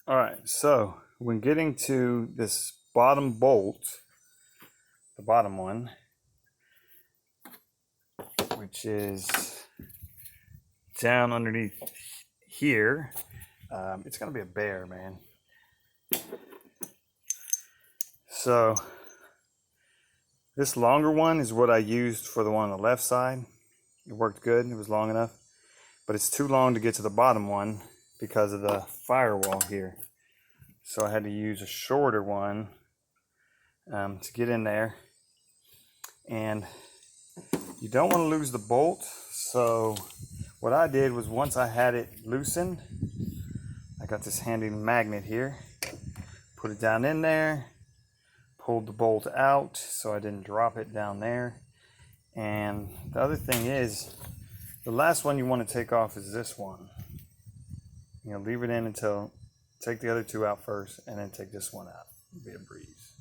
All right, so when getting to this bottom bolt, the bottom one, which is down underneath here, it's gonna be a bear, man. So this longer one is what I used for the one on the left side. It worked good, it was long enough, but it's too long to get to the bottom one because of the firewall here. So I had to use a shorter one to get in there. And you don't want to lose the bolt. So what I did was, once I had it loosened, I got this handy magnet here, put it down in there, pulled the bolt out so I didn't drop it down there. And the other thing is, the last one you want to take off is this one. You know, leave it in until, take the other two out first and then take this one out. It'll be a breeze.